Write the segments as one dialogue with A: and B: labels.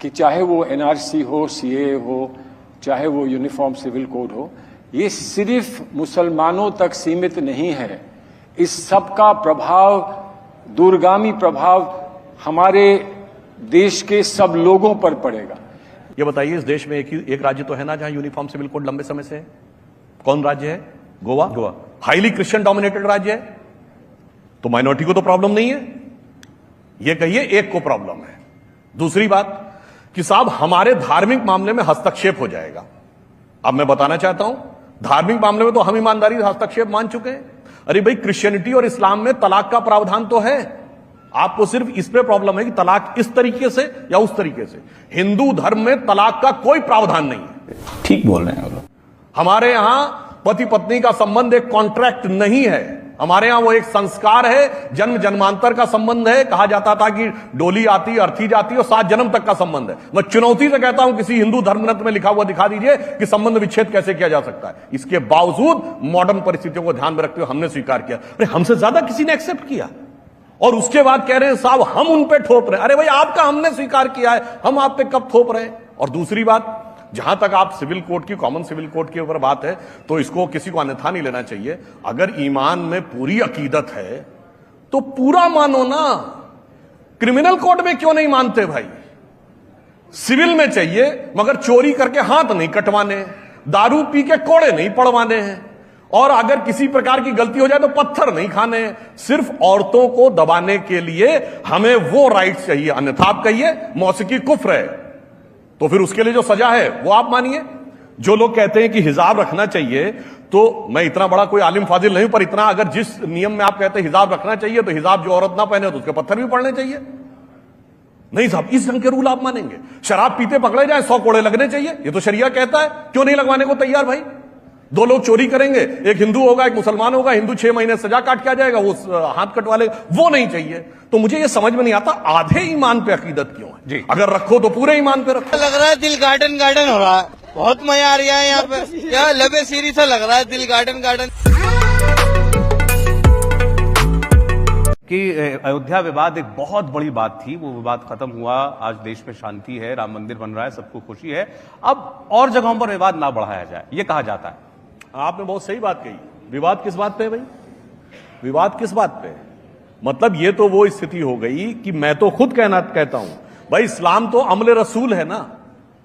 A: कि चाहे वो एनआरसी हो, सीए हो, चाहे वो यूनिफॉर्म सिविल कोड हो, ये सिर्फ मुसलमानों तक सीमित नहीं है। इस सब का प्रभाव, दूरगामी प्रभाव हमारे देश के सब लोगों पर पड़ेगा।
B: ये बताइए, इस देश में एक राज्य तो है ना जहां यूनिफॉर्म सिविल कोड लंबे समय से है? कौन राज्य है? गोवा। हाईली क्रिश्चियन डोमिनेटेड राज्य है, तो माइनॉरिटी को तो प्रॉब्लम नहीं है। ये कहिए एक को प्रॉब्लम है। दूसरी बात कि साहब हमारे धार्मिक मामले में हस्तक्षेप हो जाएगा। अब मैं बताना चाहता हूं, धार्मिक मामले में तो हम ईमानदारी से हस्तक्षेप मान चुके हैं। अरे भाई, क्रिश्चियनिटी और इस्लाम में तलाक का प्रावधान तो है। आपको सिर्फ इस पे प्रॉब्लम है कि तलाक इस तरीके से या उस तरीके से। हिंदू धर्म में तलाक का कोई प्रावधान नहीं है।
C: ठीक बोल रहे हैं।
B: हमारे यहां पति पत्नी का संबंध एक कॉन्ट्रैक्ट नहीं है। हमारे यहां वो एक संस्कार है, जन्म जन्मांतर का संबंध है। कहा जाता था कि डोली आती, अर्थी जाती और 7 जन्म तक का संबंध है। मैं चुनौती से कहता हूं, किसी हिंदू धर्मग्रंथ में लिखा हुआ दिखा दीजिए कि संबंध विच्छेद कैसे किया जा सकता है। इसके बावजूद मॉडर्न परिस्थितियों को ध्यान में रखते हुए हमने स्वीकार किया। अरे हमसे ज्यादा किसी ने एक्सेप्ट किया, और उसके बाद कह रहे हैं साहब हम उन पे थोप रहे हैं। अरे भाई, आपका हमने स्वीकार किया है, हम आप पे कब थोप रहे हैं? और दूसरी बात, जहां तक आप सिविल कोड की, कॉमन सिविल कोड के ऊपर बात है, तो इसको किसी को अन्यथा नहीं लेना चाहिए। अगर ईमान में पूरी अकीदत है तो पूरा मानो ना। क्रिमिनल कोड में क्यों नहीं मानते भाई? सिविल में चाहिए, मगर चोरी करके हाथ नहीं कटवाने, दारू पी के कोड़े नहीं पड़वाने हैं, और अगर किसी प्रकार की गलती हो जाए तो पत्थर नहीं खाने हैं। सिर्फ औरतों को दबाने के लिए हमें वो राइट्स चाहिए। अन्यथा आप कहिए मौसीकी कुफ्र है, तो फिर उसके लिए जो सजा है वो आप मानिए। जो लोग कहते हैं कि हिजाब रखना चाहिए, तो मैं इतना बड़ा कोई आलिम फाजिल नहीं, पर इतना अगर जिस नियम में आप कहते हैं हिजाब रखना चाहिए, तो हिजाब जो औरत ना पहने तो उसके पत्थर भी पड़ने चाहिए। नहीं साहब, इस ढंग के रूल आप मानेंगे? शराब पीते पकड़े जाए 100 कोड़े लगने चाहिए, ये तो शरिया कहता है। क्यों नहीं लगवाने को तैयार भाई? 2 लोग चोरी करेंगे, एक हिंदू होगा एक मुसलमान होगा, हिंदू 6 महीने सजा काट के आ जाएगा, वो हाथ कटवा लेगा, वो नहीं चाहिए। तो मुझे ये समझ में नहीं आता, आधे ईमान पे अकीदत क्यों है जी? अगर रखो तो पूरे ईमान पे रखो।
D: लग रहा है दिल गार्डन गार्डन हो रहा है, बहुत मजा आ रहा है यहाँ पे। क्या लबे सीरी सा लग रहा है, दिल गार्डन गार्डन।
C: कि अयोध्या विवाद एक बहुत बड़ी बात थी, वो विवाद खत्म हुआ, आज देश में शांति है, राम मंदिर बन रहा है, सबको खुशी है। अब और जगहों पर विवाद ना बढ़ाया जाए, ये कहा जाता है।
B: आपने बहुत सही बात कही। विवाद किस बात पे है भाई? विवाद किस बात पे? मतलब ये तो वो स्थिति हो गई कि मैं तो खुद कहता हूं भाई, इस्लाम तो अमले रसूल है ना,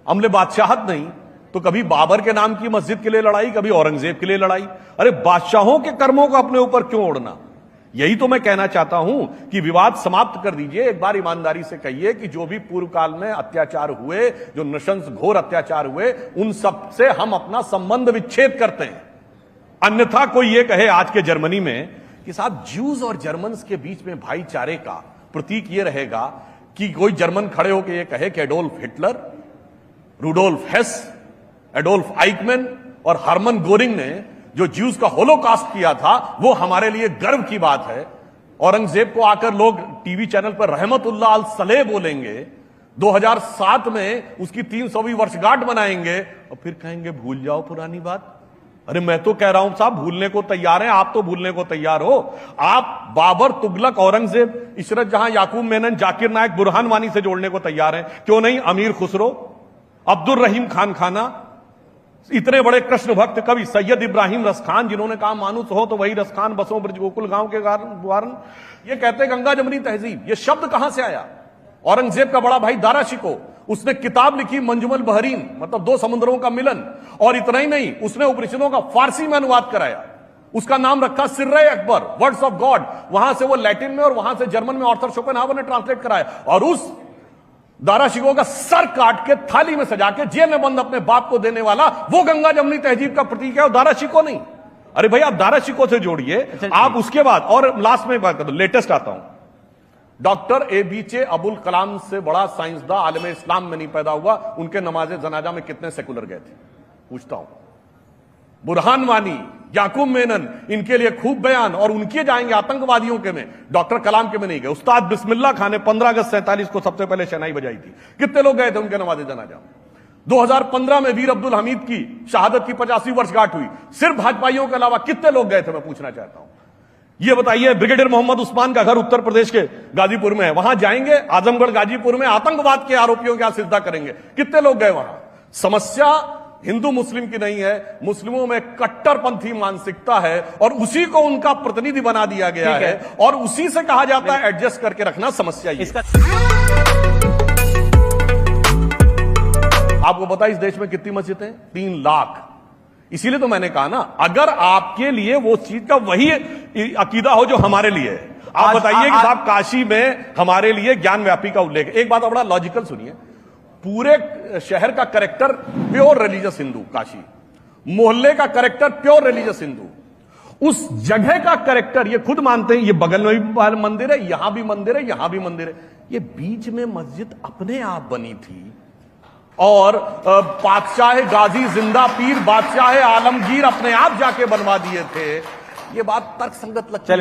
B: अमले बादशाहत नहीं। तो कभी बाबर के नाम की मस्जिद के लिए लड़ाई, कभी औरंगजेब के लिए लड़ाई। अरे बादशाहों के कर्मों को अपने ऊपर क्यों ओढ़ना? यही तो मैं कहना चाहता हूं कि विवाद समाप्त कर दीजिए। एक बार ईमानदारी से कहिए कि जो भी पूर्व काल में अत्याचार हुए, जो नृशंस घोर अत्याचार हुए, उन सब से हम अपना संबंध विच्छेद करते हैं। अन्यथा कोई ये कहे आज के जर्मनी में कि साहब ज्यूज और जर्मन्स के बीच में भाईचारे का प्रतीक ये रहेगा कि कोई जर्मन खड़े होकर ये कहे कि Adolf Hitler, Rudolf Hess, Adolf Eichmann और हरमन गोरिंग ने जो ज्यूज का होलोकास्ट किया था, वो हमारे लिए गर्व की बात है। औरंगजेब को आकर लोग टीवी चैनल पर रहमतुल्लाह अल सलेह बोलेंगे, 2007 में उसकी 300वीं वर्षगांठ मनाएंगे, और फिर कहेंगे भूल जाओ पुरानी बात। अरे मैं तो कह रहा हूं साहब, भूलने को तैयार हैं, आप तो भूलने को तैयार हो। आप बाबर, तुगलक, औरंगजेब, इशरत जहां, याकूब मेनन, जाकिर नायक, बुरहान वानी से जोड़ने को तैयार हैं, क्यों नहीं अमीर खुसरो, अब्दुल रहीम खान खाना, इतने बड़े कृष्ण भक्त कवि सैयद इब्राहिम रसखान, जिन्होंने कहा मानुस हो तो वही रसखान बसो ब्रज गोकुल गांव के कारण। ये कहते गंगा जमनी तहजीब, ये शब्द कहां से आया? औरंगजेब का बड़ा भाई दारा शिको, उसने किताब लिखी मंजुमल बहरीन, मतलब 2 समुद्रों का मिलन। और इतना ही नहीं, उसने उपनिषदों का फारसी में अनुवाद कराया, उसका नाम रखा सिर्रे अकबर, वर्ड्स ऑफ गॉड। वहां से वो लैटिन में और वहां से जर्मन में आर्थर शोपेनहावर ने ट्रांसलेट कराया, और उस दारा शिको का सर काट के थाली में सजा के जेल में बंद अपने बाप को देने वाला वो गंगा जमनी तहजीब का प्रतीक है, और दारा शिको नहीं। अरे भाई, आप दारा शिको से जोड़िए। आप उसके बाद, और लास्ट में बात कर दो, लेटेस्ट आता हूं, डॉक्टर एपीजे अब्दुल कलाम से बड़ा साइंसदान आलम इस्लाम में नहीं पैदा हुआ। उनके नमाजे जनाजा में कितने सेकुलर गए थे? पूछता हूं। बुरहान वानी, याकूब मेनन, इनके लिए खूब बयान, और उनके जाएंगे आतंकवादियों के में, डॉक्टर कलाम के में नहीं गए। उस्ताद बिस्मिल्लाह खान ने 15 अगस्त 47 को सबसे पहले शहनाई बजाई थी। कितने लोग गए थे उनके नमाजे जनाजा? 2015 में वीर अब्दुल हमीद की शहादत की 85वीं वर्षगांठ हुई, सिर्फ भाजपाइयों के अलावा कितने लोग गए थे? मैं पूछना चाहता हूं। ये बताइए, ब्रिगेडियर मोहम्मद उस्मान का घर उत्तर प्रदेश के गाजीपुर में है, वहां जाएंगे, आजमगढ़ गाजीपुर में आतंकवाद के आरोपियों के यहां सिजदा करेंगे, कितने लोग गए वहां? समस्या हिंदू मुस्लिम की नहीं है, मुस्लिमों में कट्टरपंथी मानसिकता है और उसी को उनका प्रतिनिधि बना दिया गया है और उसी से कहा जाता है एडजस्ट करके रखना। समस्या ये आपको पता है इस देश में कितनी मस्जिदें? 3 लाख। इसीलिए तो मैंने कहा ना, अगर आपके लिए वो चीज का वही अकीदा हो जो हमारे लिए है, आप बताइए कि साहब काशी में हमारे लिए ज्ञान व्यापी का उल्लेख है। एक बात बड़ा लॉजिकल सुनिए, पूरे शहर का character pure religious Hindu Kashi, मोहल्ले का कैरेक्टर प्योर रिलीजियस हिंदू, उस जगह का कैरेक्टर ये खुद मानते हैं, ये बगल में भी मंदिर है, यहां भी मंदिर है, यहां भी मंदिर है, ये बीच में मस्जिद अपने आप बनी थी और बादशाह गाजी जिंदा पीर बादशाह आलमगीर अपने आप जाके बनवा दिए थे। ये बात तर्कसंगत लगती है।